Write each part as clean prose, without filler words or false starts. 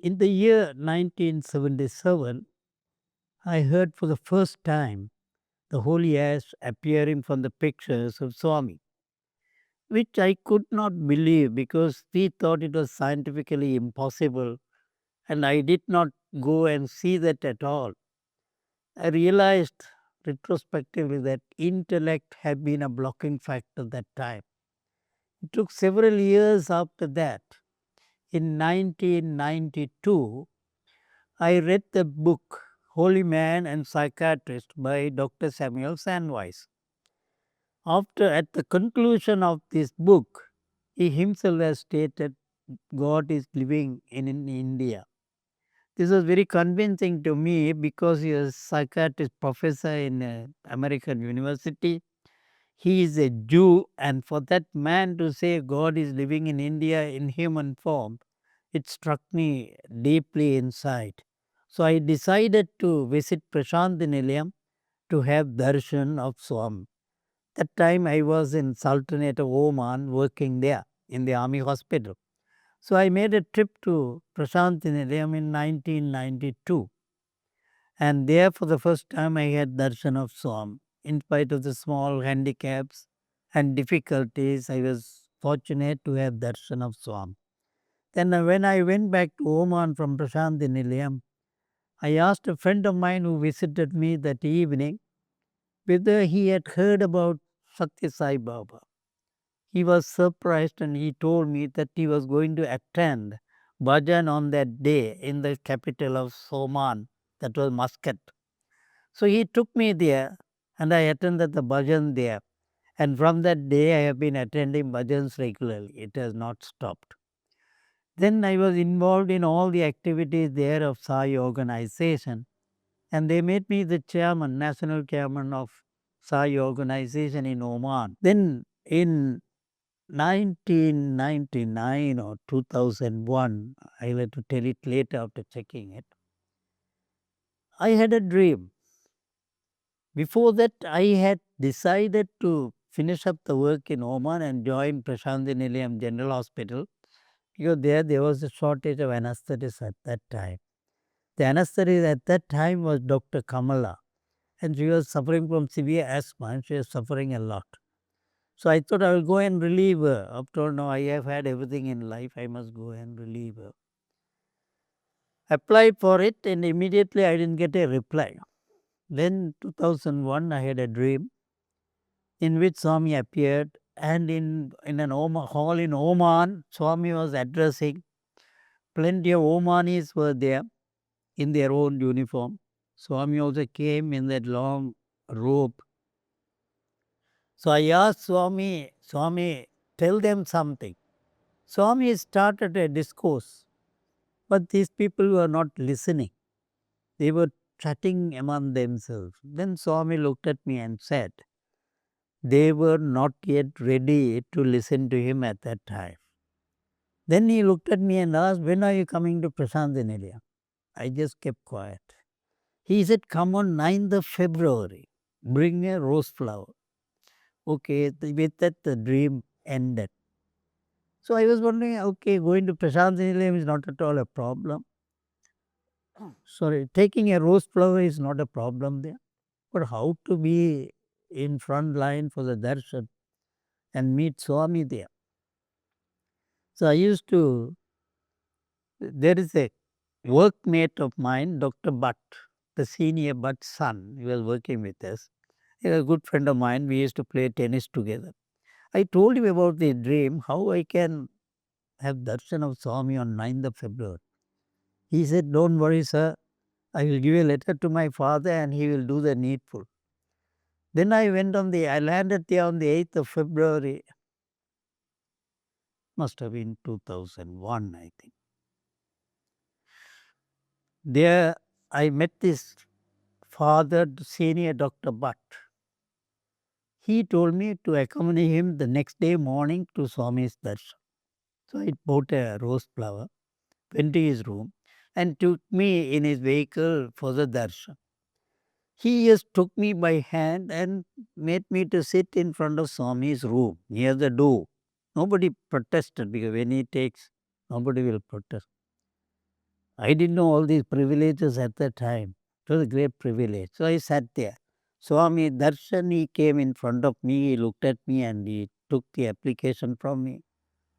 In the year 1977, I heard for the first time the holy ash appearing from the pictures of Swami, which I could not believe because we thought it was scientifically impossible, and I did not go and see that at all. I realized retrospectively that intellect had been a blocking factor that time. It took several years after that. In 1992, I read the book Holy Man and Psychiatrist by Dr. Samuel Sandweiss. At the conclusion of this book, he himself has stated God is living in India. This was very convincing to me because he is a psychiatrist professor in an American university. He is a Jew, and for that man to say God is living in India in human form, it struck me deeply inside. So I decided to visit Prashanthi Nilayam to have darshan of Swami. That time I was in Sultanate of Oman working there in the army hospital. So I made a trip to Prashanthi Nilayam in 1992. And there for the first time I had darshan of Swami. In spite of the small handicaps and difficulties, I was fortunate to have darshan of Swami. Then when I went back to Oman from Prashanthi Nilayam, I asked a friend of mine who visited me that evening whether he had heard about Sathya Sai Baba. He was surprised and he told me that he was going to attend bhajan on that day in the capital of Oman, that was Muscat. So he took me there and I attended the bhajan there. And from that day I have been attending bhajans regularly. It has not stopped. Then I was involved in all the activities there of Sai organization, and they made me the chairman, national chairman of Sai organization in Oman. Then in 1999 or 2001, I will have to tell it later after checking it, I had a dream. Before that, I had decided to finish up the work in Oman and join Prashanthi Nilayam General Hospital because there was a shortage of anesthetists at that time. The anesthetist at that time was Dr. Kamala, and she was suffering from severe asthma and she was suffering a lot. So I thought I will go and relieve her. After all, now I have had everything in life, I must go and relieve her. Applied for it and immediately I didn't get a reply. Then 2001 I had a dream in which Swami appeared, and in an hall in Oman, Swami was addressing. Plenty of Omanis were there in their own uniform. Swami also came in that long robe. So I asked Swami, tell them something. Swami started a discourse, but these people were not listening. They were chatting among themselves. Then Swami looked at me and said, they were not yet ready to listen to him at that time. Then he looked at me and asked, when are you coming to Prashanthi Nilayam? I just kept quiet. He said, come on 9th of February, bring a rose flower. Okay, with that the dream ended. So I was wondering, okay, going to Prashanthi Nilayam is not at all a problem. Sorry, taking a rose flower is not a problem there. But how to be in front line for the darshan and meet Swami there? So I used to, there is a workmate of mine, Dr. Bhatt, the senior Bhatt's son. He was working with us. He was a good friend of mine. We used to play tennis together. I told him about the dream, how I can have darshan of Swami on 9th of February. He said, don't worry, sir. I will give a letter to my father and he will do the needful. Then I landed there on the 8th of February. Must have been 2001, I think. There I met this father, senior Dr. Bhatt. He told me to accompany him the next day morning to Swami's darshan. So I bought a rose flower, went to his room and took me in his vehicle for the darshan. He just took me by hand and made me to sit in front of Swami's room near the door. Nobody protested because when he takes, nobody will protest. I didn't know all these privileges at that time. It was a great privilege. So I sat there. Swami Darshan, he came in front of me, he looked at me and he took the application from me,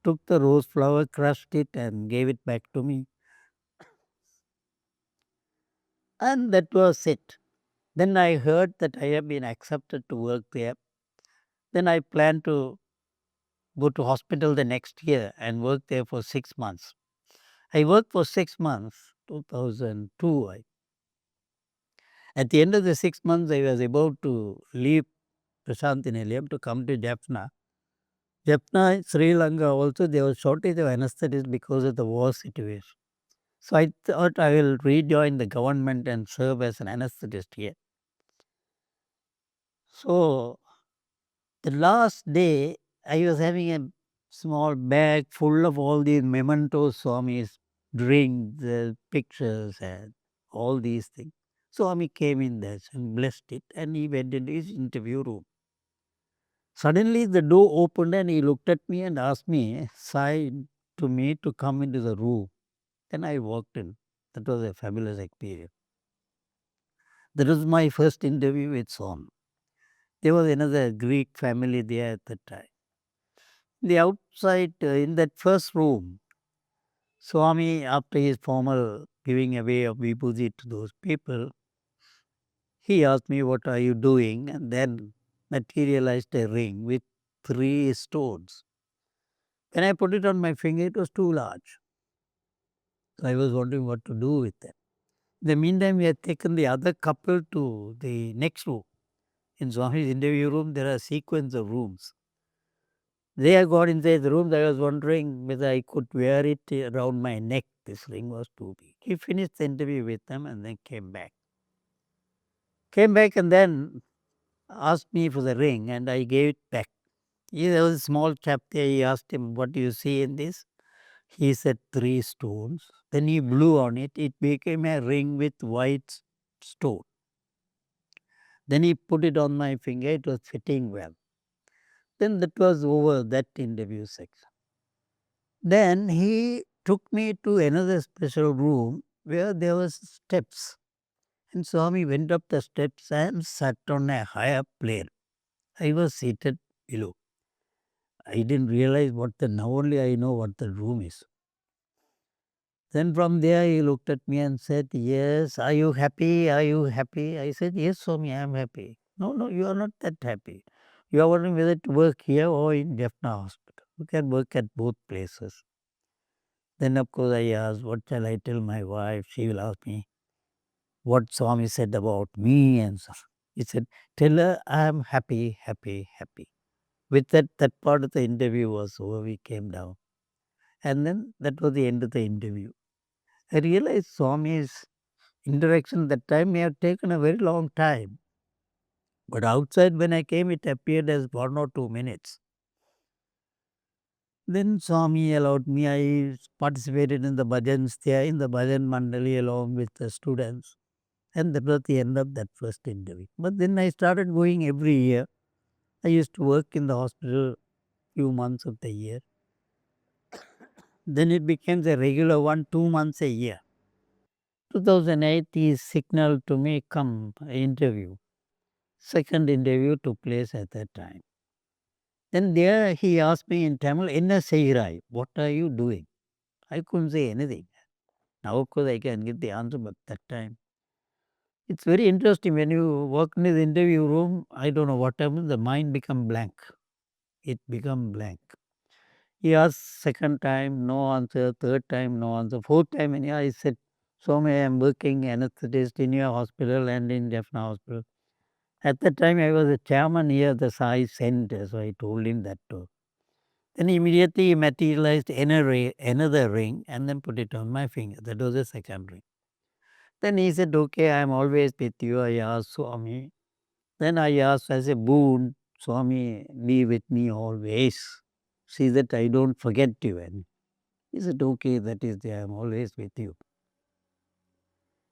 took the rose flower, crushed it and gave it back to me. And that was it. Then I heard that I have been accepted to work there. Then I planned to go to hospital the next year and work there for 6 months. I worked for 6 months, 2002. At the end of the 6 months, I was about to leave Prasanthi Nilayam to come to Jaffna. Jaffna, Sri Lanka also, there was shortage of anesthetists because of the war situation. So I thought I will rejoin the government and serve as an anesthetist here. So the last day, I was having a small bag full of all these mementos, Swami's drinks, pictures, and all these things. Swami came in there and blessed it, and he went into his interview room. Suddenly, the door opened, and he looked at me and asked me, Sai, to me to come into the room. Then I walked in. That was a fabulous experience. That was my first interview with Swami. There was another Greek family there at the time. The outside, in that first room, Swami, after his formal giving away of vibhuti to those people, he asked me, what are you doing? And then materialized a ring with 3 stones. When I put it on my finger, it was too large. So I was wondering what to do with them. In the meantime, we had taken the other couple to the next room. In Swami's interview room, there are a sequence of rooms. They had got inside the room. I was wondering whether I could wear it around my neck. This ring was too big. He finished the interview with them and then came back. Came back and then asked me for the ring and I gave it back. There was a small chap there. He asked him, what do you see in this? He said 3 stones. Then he blew on it. It became a ring with white stone. Then he put it on my finger. It was fitting well. Then that was over, that interview section. Then he took me to another special room where there was steps. And Swami went up the steps and sat on a higher plane. I was seated below. I didn't realize now only I know what the room is. Then from there he looked at me and said, yes, are you happy? Are you happy? I said, yes, Swami, I am happy. No, you are not that happy. You are wondering whether to work here or in Jaffna Hospital. You can work at both places. Then of course I asked, what shall I tell my wife? She will ask me what Swami said about me and so. He said, tell her I am happy, happy, happy. With that part of the interview was over. We came down. And then that was the end of the interview. I realized Swami's interaction that time may have taken a very long time. But outside when I came, it appeared as 1 or 2 minutes. Then Swami allowed me, I participated in the bhajans there, in the bhajan mandali along with the students. And that was the end of that first interview. But then I started going every year. I used to work in the hospital few months of the year. Then it became a regular one, 2 months a year. 2008, he signaled to me, come, interview. Second interview took place at that time. Then there he asked me in Tamil, Enna Seirai, what are you doing? I couldn't say anything. Now, of course, I can give the answer, but that time. It's very interesting when you work in the interview room, I don't know what happens, the mind become blank. It become blank. He asked second time, no answer, third time, no answer, fourth time, and I said, Swami, I am working anesthetist in your hospital and in Jaffna Hospital. At that time, I was a chairman here at the Sai Center, so I told him that too. Then immediately he materialized another ring and then put it on my finger. That was the second ring. Then he said, okay, I am always with you. I asked Swami. Then I asked as a boon, Swami, be with me always. See that I don't forget you. And he said, okay, that is there. I am always with you.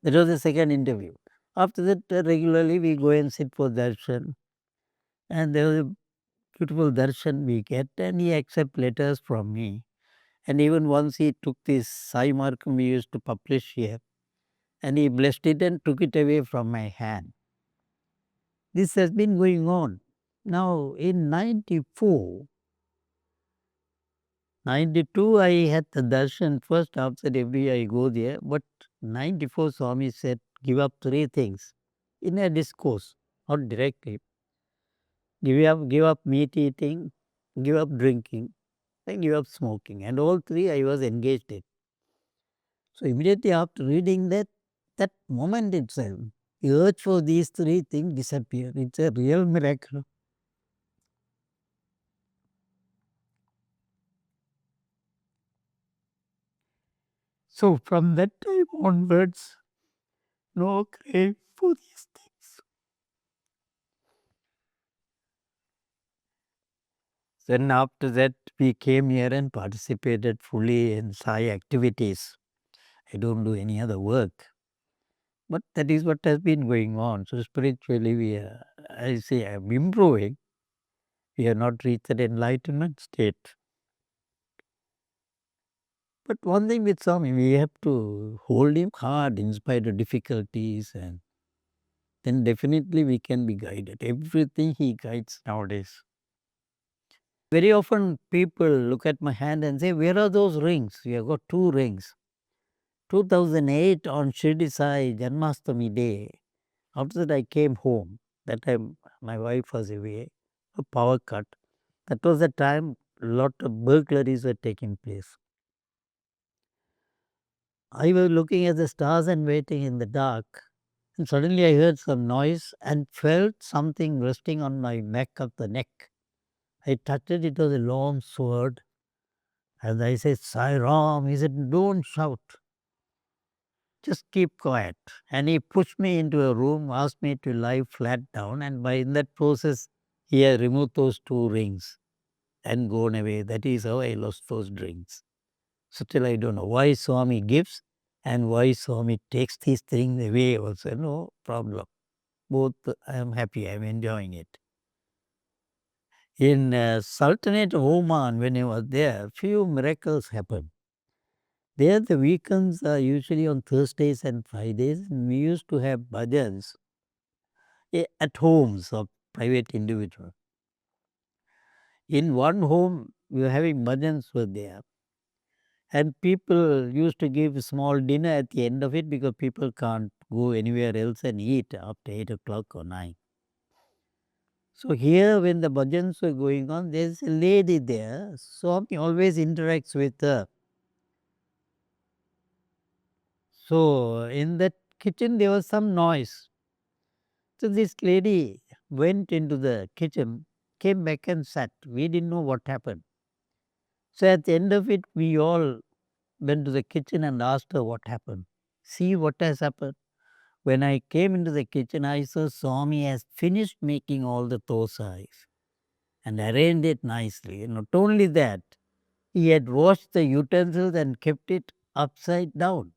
That was the second interview. After that, regularly we go and sit for darshan. And there was a beautiful darshan we get and he accepts letters from me. And even once he took this Sai Markam we used to publish here, and he blessed it and took it away from my hand. This has been going on. Now in 94, 92 I had the darshan first. After every year I go there, but 94 Swami said give up three things in a discourse, not directly. Give up meat eating, give up drinking, and give up smoking. And all three I was engaged in. So immediately after reading that, that moment itself, the urge for these three things disappeared. It's a real miracle. So from that time onwards, no crave for these things. Then after that, we came here and participated fully in Sai activities. I don't do any other work. But that is what has been going on. So spiritually, I say, I'm improving. We have not reached that enlightenment state. But one thing with Swami, we have to hold him hard in spite of difficulties, and then definitely we can be guided. Everything he guides nowadays. Very often people look at my hand and say, where are those rings? We have got two rings. 2008 on Shirdi Sai Janmastami day, after that I came home. That time my wife was away, a power cut. That was the time lot of burglaries were taking place. I was looking at the stars and waiting in the dark, and suddenly I heard some noise and felt something resting on my neck of the neck. I touched it, it was a long sword. And I said, Sai Ram, he said, don't shout, just keep quiet. And he pushed me into a room, asked me to lie flat down, and by in that process, he had removed those two rings and gone away. That is how I lost those rings. So till I don't know why Swami gives and why Swami takes these things away also. No problem. Both I am happy, I am enjoying it. In Sultanate of Oman, when I was there, few miracles happened. There the weekends are usually on Thursdays and Fridays. And we used to have bhajans at homes of private individuals. In one home, we were having bhajans were there. And people used to give a small dinner at the end of it because people can't go anywhere else and eat after 8 o'clock or 9. So here when the bhajans were going on, there's a lady there. Swami always interacts with her. So in that kitchen there was some noise. So this lady went into the kitchen, came back and sat. We didn't know what happened. So at the end of it, we all went to the kitchen and asked her what happened. See what has happened. When I came into the kitchen, I saw Swami has finished making all the dosas and arranged it nicely. And not only that, he had washed the utensils and kept it upside down.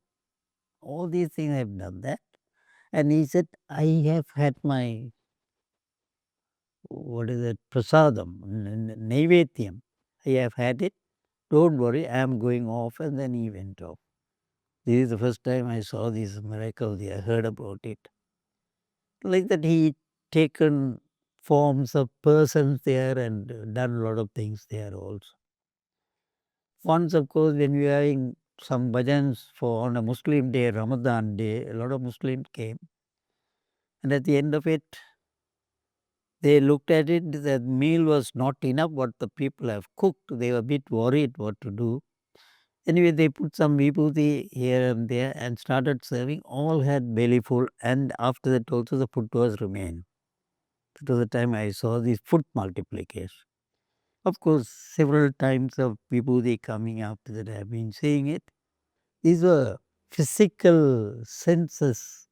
All these things I have done that. And he said, I have had my, what is it, prasadam, naivedyam. I have had it. Don't worry, I am going off. And then he went off. This is the first time I saw this miracle. I heard about it. Like that he taken forms of persons there and done a lot of things there also. Once of course when we were having some bhajans for on a Muslim day, Ramadan day, a lot of Muslims came. And at the end of it, they looked at it, the meal was not enough what the people have cooked. They were a bit worried what to do. Anyway, they put some vibhuti here and there and started serving. All had belly full, and after that also the food was remained. That was the time I saw this food multiplication. Of course, several times of vibhuti coming after that I have been seeing it. These were physical senses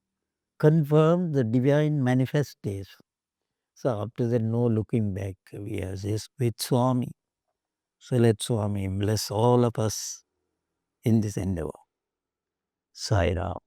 confirmed the divine manifestation. So after that, no looking back. We are just with Swami. So let Swami bless all of us in this endeavor. Sai Ram.